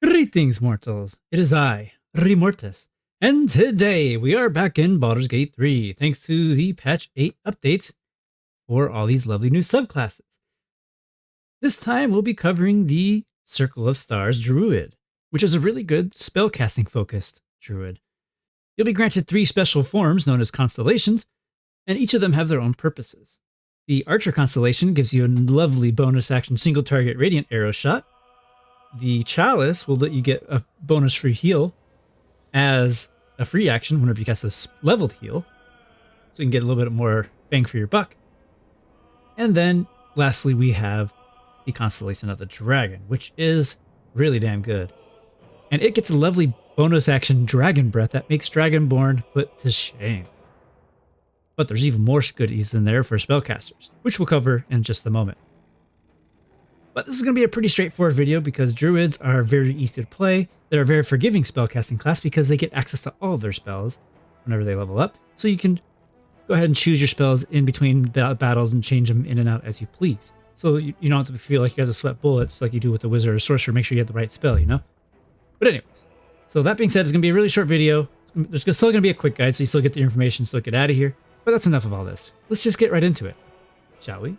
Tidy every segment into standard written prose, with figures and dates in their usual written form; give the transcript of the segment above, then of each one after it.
Greetings, mortals. It is I, Remortis, and today we are back in Baldur's Gate 3, thanks to the patch 8 updates for all these lovely new subclasses. This time we'll be covering the Circle of Stars Druid, which is a really good spellcasting focused druid. You'll be granted 3 special forms known as constellations, and each of them have their own purposes. The Archer constellation gives you a lovely bonus action single target radiant arrow shot. The Chalice will let you get a bonus free heal as a free action whenever you cast a leveled heal, so you can get a little bit more bang for your buck. And then lastly, we have the Constellation of the Dragon, which is really damn good. And it gets a lovely bonus action Dragon Breath that makes Dragonborn put to shame. But there's even more goodies in there for spellcasters, which we'll cover in just a moment. But this is going to be a pretty straightforward video because druids are very easy to play. They're a very forgiving spellcasting class because they get access to all of their spells whenever they level up. So you can go ahead and choose your spells in between battles and change them in and out as you please. So you don't have to feel like you have to sweat bullets like you do with a wizard or sorcerer. Make sure you have the right spell, you know? But anyways, so that being said, it's going to be a really short video. There's still going to be a quick guide, so you still get the information, still get out of here. But that's enough of all this. Let's just get right into it, shall we?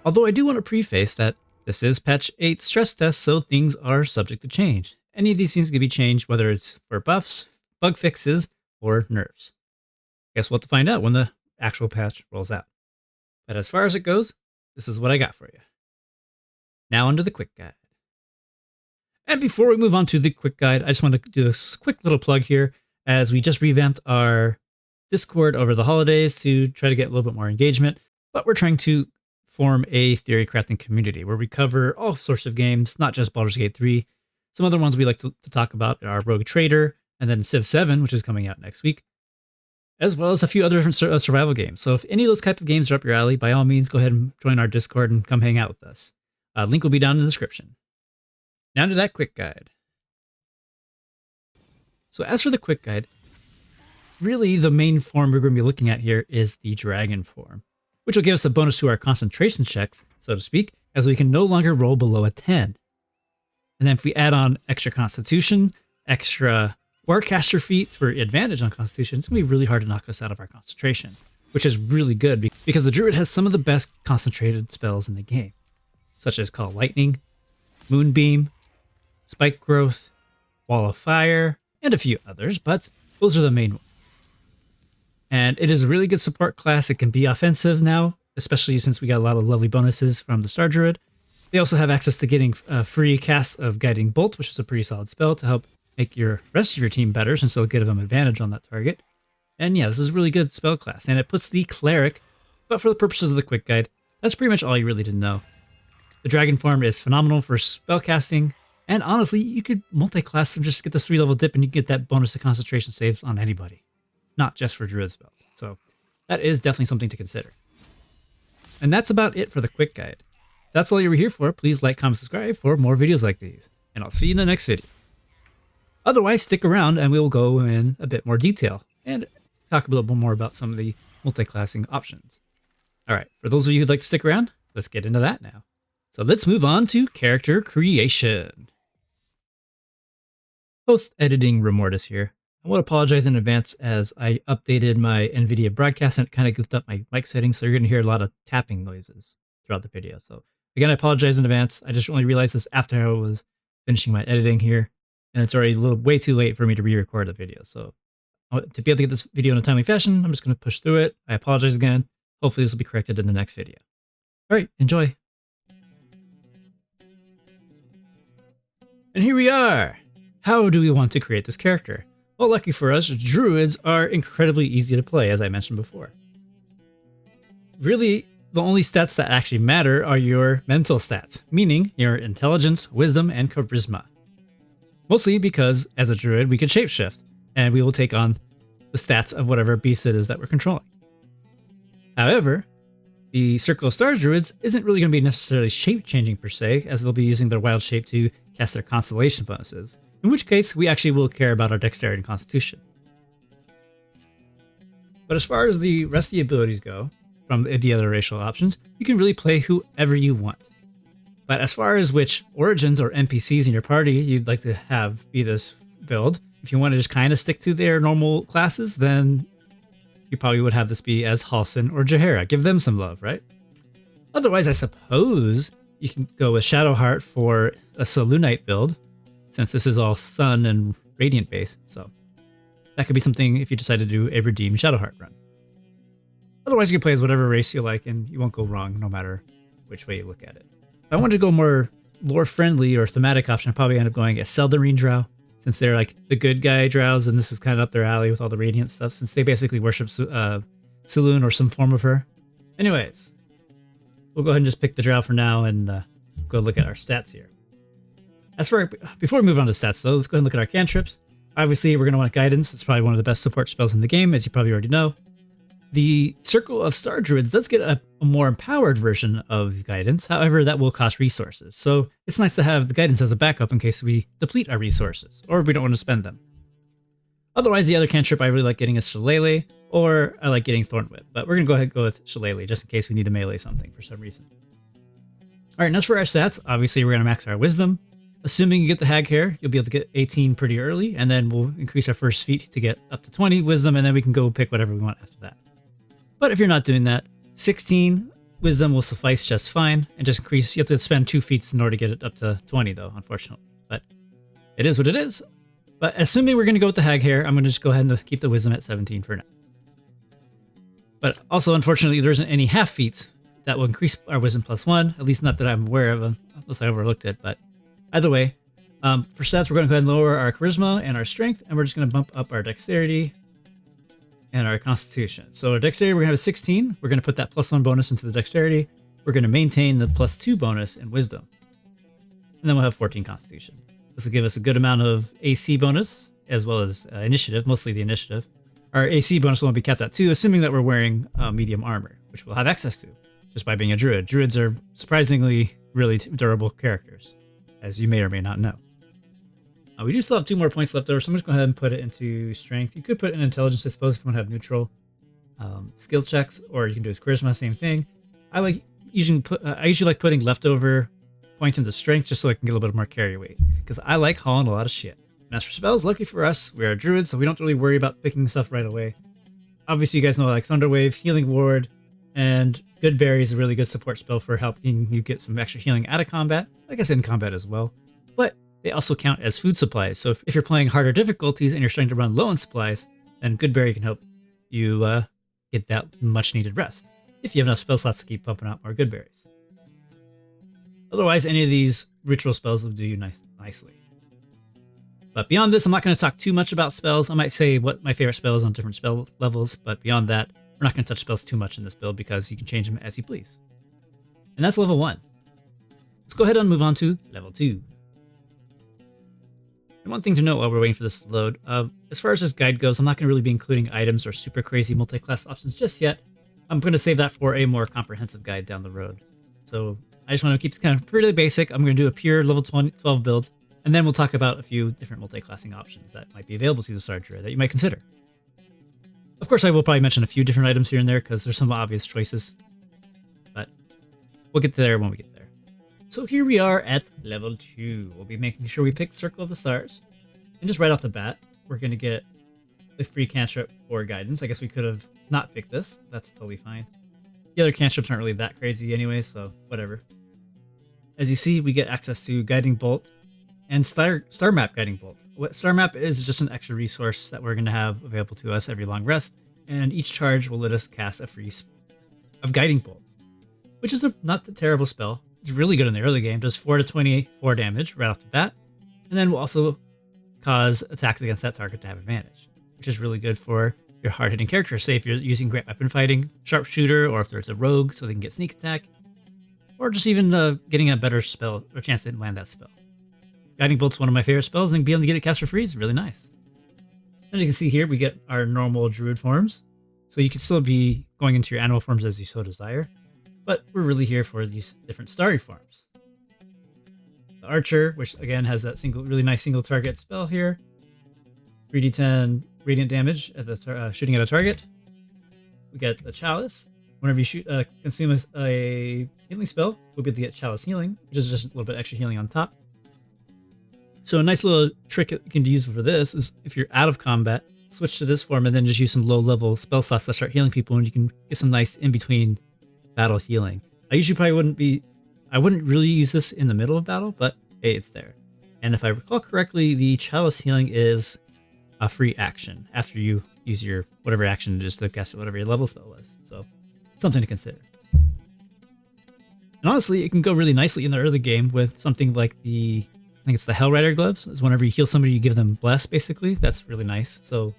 Although I do want to preface that this is patch 8 stress test, so things are subject to change. Any of these things can be changed, whether it's for buffs, bug fixes, or nerfs. Guess we'll have to find out when the actual patch rolls out. But as far as it goes, this is what I got for you. Now onto the quick guide. And before we move on to the quick guide, I just want to do a quick little plug here, as we just revamped our Discord over the holidays to try to get a little bit more engagement, but we're trying to form a theory crafting community where we cover all sorts of games, not just Baldur's Gate 3. Some other ones we like to talk about are Rogue Trader, and then Civ 7, which is coming out next week, as well as a few other different survival games. So if any of those type of games are up your alley, by all means, go ahead and join our Discord and come hang out with us. Link will be down in the description. Now to that quick guide. So as for the quick guide, really the main form we're going to be looking at here is the Dragon form, which will give us a bonus to our concentration checks, so to speak, as we can no longer roll below a 10. And then if we add on extra Constitution, extra Warcaster feat for advantage on Constitution, it's going to be really hard to knock us out of our concentration, which is really good because the Druid has some of the best concentrated spells in the game, such as Call Lightning, Moonbeam, Spike Growth, Wall of Fire, and a few others, but those are the main ones. And it is a really good support class. It can be offensive now, especially since we got a lot of lovely bonuses from the Star Druid. They also have access to getting a free cast of Guiding Bolt, which is a pretty solid spell to help make your rest of your team better, since it'll give them advantage on that target. And yeah, this is a really good spell class, and it puts the Cleric, but for the purposes of the quick guide, that's pretty much all you really need to know. The Dragon form is phenomenal for spell casting, and honestly, you could multi-class and just get this 3-level dip and you get that bonus to concentration saves on anybody, not just for Druid spells. So that is definitely something to consider. And that's about it for the quick guide. If that's all you were here for, please like, comment, subscribe for more videos like these, and I'll see you in the next video. Otherwise, stick around and we will go in a bit more detail and talk a little bit more about some of the multi-classing options. All right, for those of you who'd like to stick around, let's get into that now. So let's move on to character creation. Post-editing Remortis here. I want to apologize in advance as I updated my NVIDIA broadcast and it kind of goofed up my mic settings, so you're going to hear a lot of tapping noises throughout the video. So again, I apologize in advance. I just only realized this after I was finishing my editing here, and it's already way too late for me to re-record the video. So to be able to get this video in a timely fashion, I'm just going to push through it. I apologize again. Hopefully this will be corrected in the next video. All right, enjoy. And here we are. How do we want to create this character? Well, lucky for us, druids are incredibly easy to play, as I mentioned before. Really, the only stats that actually matter are your mental stats, meaning your intelligence, wisdom, and charisma. Mostly because, as a druid, we can shapeshift, and we will take on the stats of whatever beast it is that we're controlling. However, the Circle of Star Druids isn't really going to be necessarily shape-changing per se, as they'll be using their wild shape to cast their constellation bonuses, in which case we actually will care about our dexterity and constitution. But as far as the rest of the abilities go, from the other racial options, you can really play whoever you want. But as far as which origins or NPCs in your party you'd like to have be this build, if you want to just kind of stick to their normal classes, then you probably would have this be as Halsin or Jaheira. Give them some love, right? Otherwise, I suppose you can go with Shadowheart for a Selûnite build, since this is all Sun and Radiant based. So that could be something if you decide to do a redeemed Shadowheart run. Otherwise, you can play as whatever race you like, and you won't go wrong no matter which way you look at it. If I wanted to go more lore-friendly or thematic option, I'd probably end up going a Seldarine Drow, since they're like the good guy drows, and this is kind of up their alley with all the Radiant stuff, since they basically worship Selûne or some form of her. Anyways, we'll go ahead and just pick the drow for now and go look at our stats here. Before we move on to stats though, let's go ahead and look at our cantrips. Obviously, we're going to want guidance. It's probably one of the best support spells in the game, as you probably already know. The Circle of Star Druids does get a more empowered version of guidance. However, that will cost resources. So it's nice to have the guidance as a backup in case we deplete our resources or we don't want to spend them. Otherwise, the other cantrip I really like getting is Shillelagh, or I like getting Thornwhip. But we're going to go ahead and go with Shillelagh just in case we need to melee something for some reason. All right, and as for our stats, obviously we're going to max our Wisdom. Assuming you get the Hag Hair, you'll be able to get 18 pretty early, and then we'll increase our first feat to get up to 20 Wisdom, and then we can go pick whatever we want after that. But if you're not doing that, 16 Wisdom will suffice just fine, and just increase. You have to spend 2 feats in order to get it up to 20, though, unfortunately. But it is what it is. But assuming we're going to go with the Hag Hair, I'm going to just go ahead and keep the Wisdom at 17 for now. But also, unfortunately, there isn't any half feats that will increase our Wisdom +1, at least not that I'm aware of, unless I overlooked it. But either way, for stats, we're going to go ahead and lower our Charisma and our Strength, and we're just going to bump up our Dexterity and our Constitution. So our Dexterity, we're going to have a 16. We're going to put that +1 bonus into the Dexterity. We're going to maintain the +2 bonus in Wisdom. And then we'll have 14 Constitution. This will give us a good amount of AC bonus, as well as Initiative, mostly the Initiative. Our AC bonus will be kept at 2, assuming that we're wearing medium armor, which we'll have access to, just by being a Druid. Druids are surprisingly really durable characters, as you may or may not know. We do still have 2 more points left over, so I'm just going to go ahead and put it into Strength. You could put it in Intelligence, I suppose, if you want to have neutral skill checks, or you can do his Charisma, same thing. I usually like putting leftover points into Strength just so I can get a little bit more carry weight, because I like hauling a lot of shit. And as for spells, lucky for us, we are Druids, so we don't really worry about picking stuff right away. Obviously, you guys know like Thunderwave, Healing Ward, and Good Berry is a really good support spell for helping you get some extra healing out of combat. I guess in combat as well. But they also count as food supplies, so if you're playing harder difficulties and you're starting to run low on supplies, then Good Berry can help you get that much needed rest, if you have enough spell slots to keep pumping out more Good Berries. Otherwise, any of these ritual spells will do you nicely. But beyond this, I'm not going to talk too much about spells. I might say what my favorite spell is on different spell levels, but beyond that, we're not going to touch spells too much in this build because you can change them as you please. And that's level 1. Let's go ahead and move on to level 2. And one thing to note while we're waiting for this to load, as far as this guide goes, I'm not going to really be including items or super crazy multi-class options just yet. I'm going to save that for a more comprehensive guide down the road. So I just want to keep it kind of pretty basic. I'm going to do a pure level 12 build, and then we'll talk about a few different multi-classing options that might be available to the Star Druid that you might consider. Of course, I will probably mention a few different items here and there because there's some obvious choices, but we'll get there when we get there. So here we are at level 2. We'll be making sure we pick Circle of the Stars, and just right off the bat, we're going to get the free cantrip for guidance. I guess we could have not picked this. That's totally fine. The other cantrips aren't really that crazy anyway, so whatever. As you see, we get access to Guiding Bolt and Star Map Guiding Bolt. What Star Map is just an extra resource that we're going to have available to us every long rest, and each charge will let us cast a free of Guiding Bolt, which is not a terrible spell. It's really good in the early game, does 4 to 24 damage right off the bat, and then will also cause attacks against that target to have advantage, which is really good for your hard-hitting characters. Say if you're using great weapon fighting, sharpshooter, or if there's a rogue so they can get sneak attack, or just even getting a better spell or chance to land that spell. Guiding Bolt's one of my favorite spells, and being able to get it cast for free is really nice. And you can see here we get our normal Druid forms, so you can still be going into your animal forms as you so desire, but we're really here for these different starry forms. The Archer, which again has that really nice single target spell here, 3d10 radiant damage at the shooting at a target. We get the Chalice, Whenever you shoot, consume a healing spell, we'll be able to get Chalice Healing, which is just a little bit extra healing on top. So a nice little trick you can use for this is if you're out of combat, switch to this form and then just use some low-level spell slots that start healing people, and you can get some nice in-between battle healing. I usually probably wouldn't really use this in the middle of battle, but hey, it's there. And if I recall correctly, the Chalice Healing is a free action after you use your whatever action it is to cast whatever your level spell was. So something to consider. And honestly, it can go really nicely in the early game with something like I think it's the Hellrider gloves. Is whenever you heal somebody, you give them bless, basically. That's really nice. So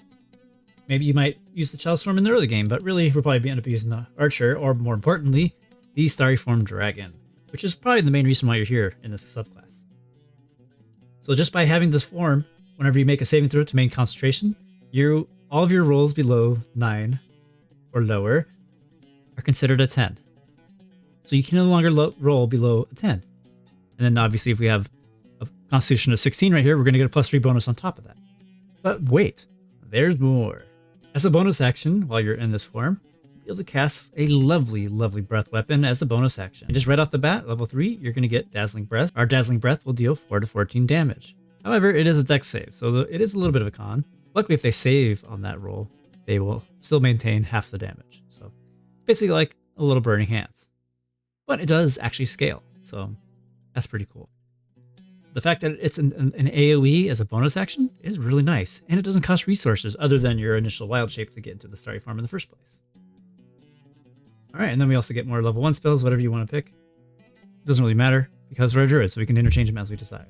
maybe you might use the Chalice Form in the early game, but really we'll probably end up using the Archer, or more importantly, the Starry Form Dragon, which is probably the main reason why you're here in this subclass. So just by having this form, whenever you make a saving throw to main concentration, all of your rolls below 9 or lower are considered a 10. So you can no longer roll below a 10. And then obviously if we have a constitution of 16 right here, we're going to get a +3 bonus on top of that. But wait, there's more. As a bonus action, while you're in this form, you'll be able to cast a lovely, lovely breath weapon as a bonus action. And just right off the bat, level 3, you're going to get Dazzling Breath. Our Dazzling Breath will deal 4 to 14 damage. However, it is a dex save, so it is a little bit of a con. Luckily, if they save on that roll, they will still maintain half the damage. So basically like a little Burning Hands. But it does actually scale, so that's pretty cool. The fact that it's an AoE as a bonus action is really nice, and it doesn't cost resources other than your initial wild shape to get into the Starry Farm in the first place. Alright, and then we also get more level 1 spells, whatever you want to pick. It doesn't really matter, because we're a druid, so we can interchange them as we decide.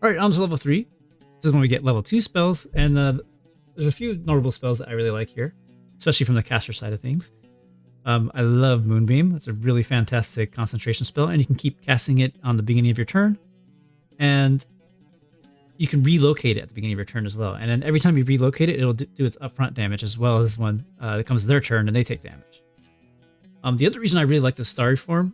Alright, on to level 3. This is when we get level 2 spells, and there's a few notable spells that I really like here, especially from the caster side of things. I love Moonbeam. It's a really fantastic concentration spell, and you can keep casting it on the beginning of your turn. And you can relocate it at the beginning of your turn as well. And then every time you relocate it, it'll do its upfront damage as well as when it comes to their turn and they take damage. The other reason I really like the Starry Form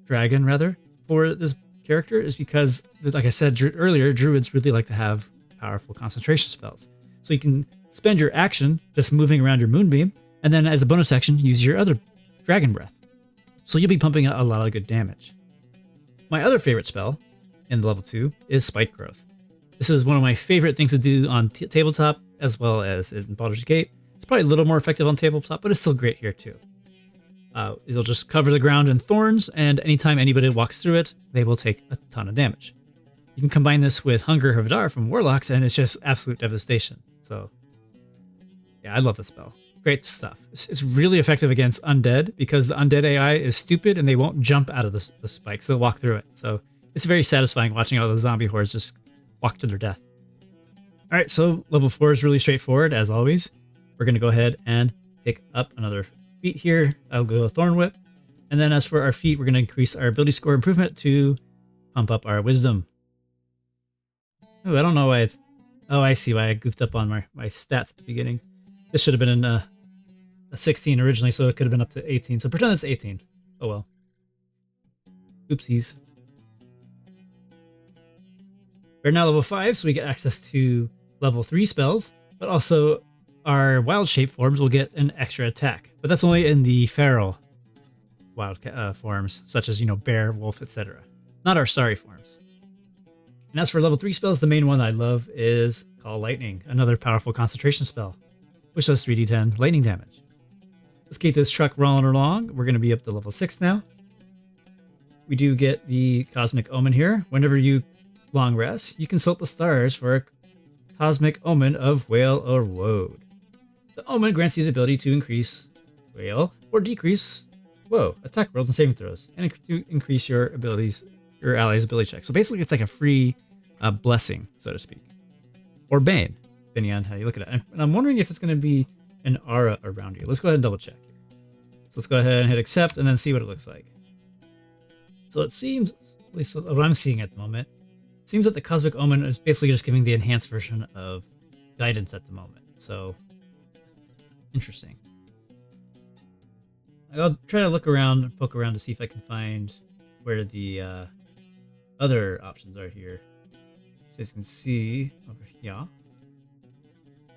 Dragon rather, for this character is because, like I said earlier, druids really like to have powerful concentration spells. So you can spend your action just moving around your Moonbeam, and then as a bonus action, use your other Dragon Breath. So you'll be pumping out a lot of good damage. My other favorite spell in level 2 is Spike Growth. This is one of my favorite things to do on tabletop as well as in Baldur's Gate. It's probably a little more effective on tabletop, but it's still great here too. It'll just cover the ground in thorns, and anytime anybody walks through it, they will take a ton of damage. You can combine this with Hunger Havdar from Warlocks, and it's just absolute devastation. So yeah, I love this spell. Great stuff. It's really effective against undead because the undead AI is stupid and they won't jump out of the spikes. They'll walk through it. So it's very satisfying watching all the zombie hordes just walk to their death. All right, so level 4 is really straightforward as always. We're going to go ahead and pick up another feat here. I'll go a Thorn Whip. And then as for our feat, we're going to increase our ability score improvement to pump up our wisdom. Oh, I don't know why it's... Oh, I see why I goofed up on my stats at the beginning. This should have been in a 16 originally, so it could have been up to 18. So pretend it's 18. Oh well. Oopsies. We're now level 5, so we get access to level 3 spells, but also our wild shape forms will get an extra attack. But that's only in the feral wild forms, such as, bear, wolf, etc. Not our starry forms. And as for level 3 spells, the main one I love is Call Lightning, another powerful concentration spell, which does 3d10 lightning damage. Let's keep this truck rolling along. We're going to be up to level 6 now. We do get the Cosmic Omen here. Whenever you long rest, you consult the stars for a Cosmic Omen of Whale or Woad. The Omen grants you the ability to increase Whale or decrease attack rolls and saving throws, and to increase your allies' ability checks. So basically, it's like a free blessing, so to speak, or Bane, depending on how you look at it. And I'm wondering if it's going to be an aura around you. Let's go ahead and double check here. So let's go ahead and hit accept and then see what it looks like. So it seems, at least what I'm seeing at the moment, seems that the Cosmic Omen is basically just giving the enhanced version of guidance at the moment. So interesting. I'll try to look around and poke around to see if I can find where the other options are here. So as you can see over here,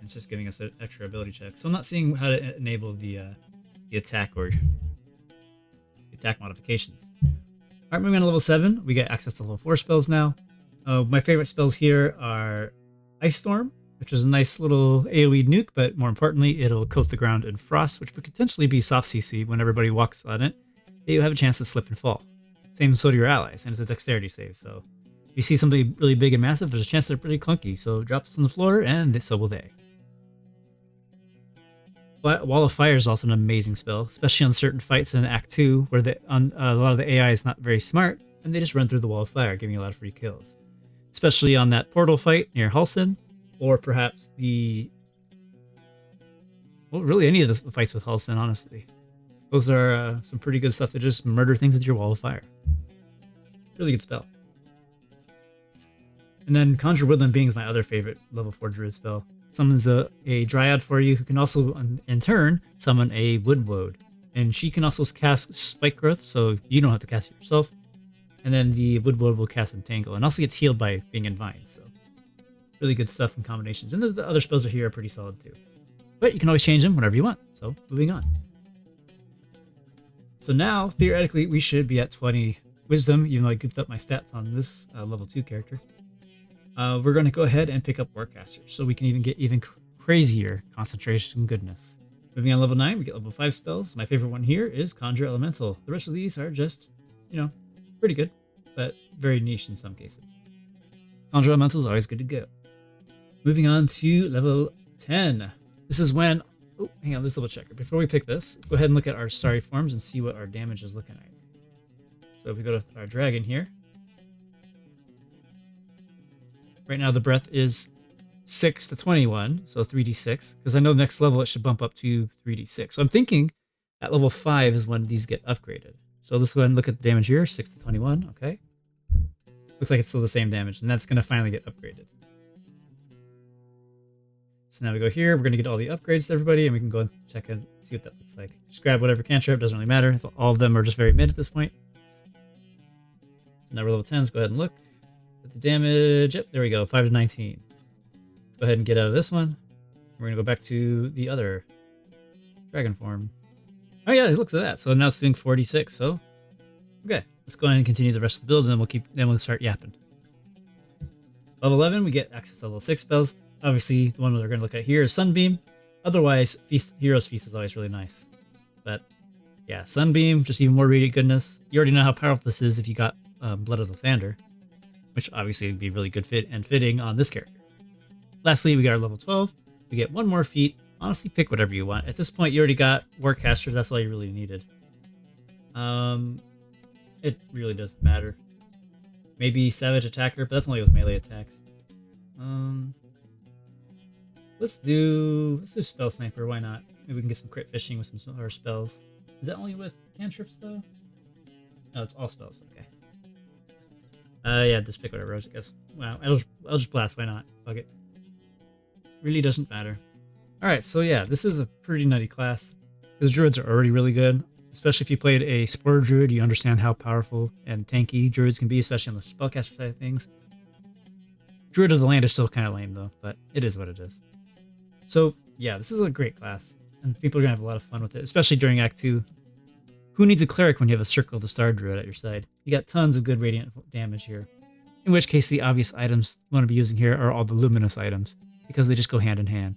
it's just giving us an extra ability check. So I'm not seeing how to enable the the attack or the attack modifications. Alright, moving on to level 7, we get access to level 4 spells now. My favorite spells here are Ice Storm, which is a nice little AoE nuke, but more importantly, it'll coat the ground in frost, which would potentially be soft CC when everybody walks on it. You have a chance to slip and fall. Same so do your allies, and it's a dexterity save, so if you see something really big and massive, there's a chance they're pretty clunky, so drop this on the floor, and so will they. Wall of Fire is also an amazing spell, especially on certain fights in Act 2, where a lot of the AI is not very smart, and they just run through the Wall of Fire, giving you a lot of free kills. Especially on that portal fight near Halsin, or perhaps well, really any of the fights with Halsin, honestly. Those are some pretty good stuff to just murder things with your Wall of Fire. Really good spell. And then Conjure Woodland Being is my other favorite level 4 Druid spell. Summons a Dryad for you who can also, in turn, summon a Woodwode. And she can also cast Spike Growth, so you don't have to cast it yourself. And then the Woodwode will cast Entangle, and also gets healed by being in Vines, so really good stuff in combinations. And the other spells here are pretty solid too. But you can always change them whenever you want, so moving on. So now, theoretically, we should be at 20 Wisdom, even though I goofed up my stats on this level 2 character. We're going to go ahead and pick up Warcaster, so we can even get even crazier concentration goodness. Moving on to level 9, we get level 5 spells. My favorite one here is Conjure Elemental. The rest of these are just, pretty good, but very niche in some cases. Conjure Elemental is always good to go. Moving on to level 10. This is when... Oh, hang on, let's double check. Before we pick this, let's go ahead and look at our starry forms and see what our damage is looking at. So if we go to our dragon here, right now the breath is 6 to 21, so 3d6, because I know next level it should bump up to 3d6. So I'm thinking at level 5 is when these get upgraded. So let's go ahead and look at the damage here, 6 to 21, okay. Looks like it's still the same damage, and that's going to finally get upgraded. So now we go here, we're going to get all the upgrades to everybody, and we can go and check and see what that looks like. Just grab whatever cantrip, doesn't really matter. All of them are just very mid at this point. So now we're level 10, let's go ahead and look at the damage. Yep, there we go, 5 to 19. Let's go ahead and get out of this one. We're going to go back to the other dragon form. Oh yeah, look at that. So now it's doing 46, so okay. Let's go ahead and continue the rest of the build, and then we'll start yapping. Level 11, we get access to level 6 spells. Obviously, the one we're going to look at here is Sunbeam. Otherwise, Hero's Feast is always really nice. But yeah, Sunbeam, just even more radiant goodness. You already know how powerful this is if you got Blood of the Thunder, which obviously would be really good fit and fitting on this character. Lastly, we got our level 12. We get one more feat. Honestly, pick whatever you want. At this point, you already got Warcaster. That's all you really needed. It really doesn't matter. Maybe Savage Attacker, but that's only with melee attacks. Let's do Spell Sniper. Why not? Maybe we can get some crit fishing with some of our spells. Is that only with cantrips though? No, it's all spells. Okay. Yeah, just pick whatever. I guess. Wow, I'll just blast. Why not? Fuck it. Really doesn't matter. All right, so yeah, this is a pretty nutty class. Because druids are already really good, especially if you played a Spore Druid. You understand how powerful and tanky druids can be, especially on the spellcaster side of things. Druid of the Land is still kind of lame though, but it is what it is. So yeah, this is a great class, and people are gonna have a lot of fun with it, especially during Act 2. Who needs a cleric when you have a Circle of the Star Druid at your side? You got tons of good radiant damage here. In which case, the obvious items you want to be using here are all the luminous items, because they just go hand in hand.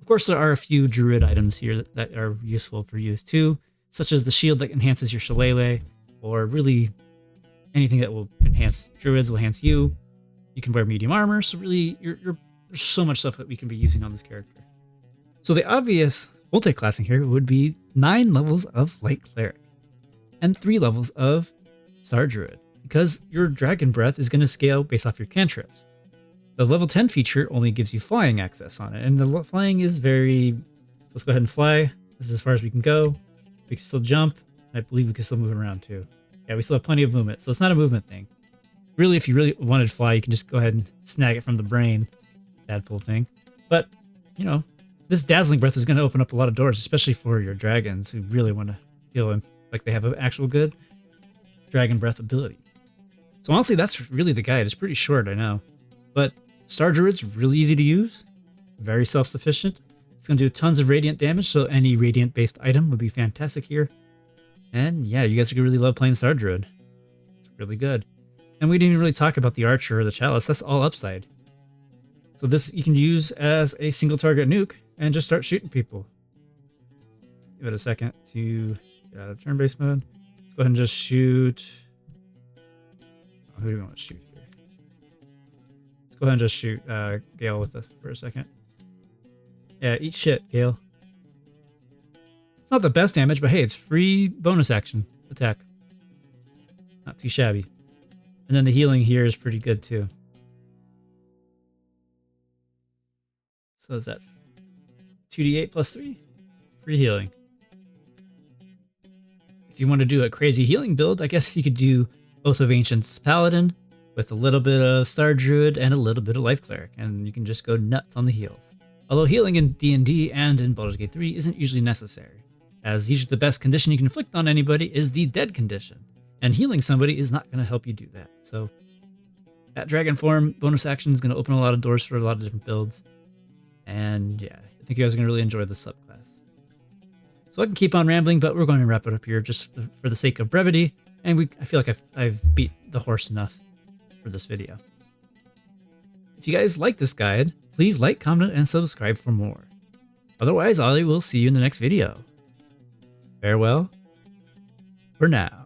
Of course, there are a few druid items here that are useful for use too, such as the shield that enhances your shillelagh, or really anything that will enhance druids will enhance you. You can wear medium armor, so really there's so much stuff that we can be using on this character. So the obvious multi-classing here would be 9 levels of Light Cleric and 3 levels of Star Druid, because your Dragon Breath is going to scale based off your cantrips. The level 10 feature only gives you flying access on it, and the flying is very... So let's go ahead and fly. This is as far as we can go. We can still jump, and I believe we can still move around too. Yeah, we still have plenty of movement, so it's not a movement thing. Really, if you really wanted to fly, you can just go ahead and snag it from the brain. Tadpole thing. But, this Dazzling Breath is going to open up a lot of doors, especially for your dragons who really want to feel like they have an actual good Dragon Breath ability. So honestly, that's really the guide. It's pretty short, I know. But Star Druid's really easy to use, very self-sufficient, It's going to do tons of radiant damage, so any radiant-based item would be fantastic here. And yeah, you guys are going to really love playing Star Druid. It's really good. And we didn't even really talk about the Archer or the Chalice. That's all upside. So this you can use as a single target nuke and just start shooting people. Give it a second to get out of turn-based mode. Let's go ahead and just shoot. Oh, who do we want to shoot here? Let's go ahead and just shoot Gale with us for a second. Yeah, eat shit, Gale. It's not the best damage, but hey, it's free bonus action attack. Not too shabby. And then the healing here is pretty good too. So is that 2d8 plus 3? Free healing. If you want to do a crazy healing build, I guess you could do Oath of Ancients Paladin with a little bit of Star Druid and a little bit of Life Cleric, and you can just go nuts on the heals. Although healing in D&D and in Baldur's Gate 3 isn't usually necessary, as usually the best condition you can inflict on anybody is the dead condition, and healing somebody is not going to help you do that. So that Dragon Form bonus action is going to open a lot of doors for a lot of different builds, and yeah, I think you guys are going to really enjoy this subclass. So I can keep on rambling, but we're going to wrap it up here just for the sake of brevity, and I feel like I've beat the horse enough for this video. If you guys like this guide, please like, comment, and subscribe for more. Otherwise, I will see you in the next video. Farewell for now.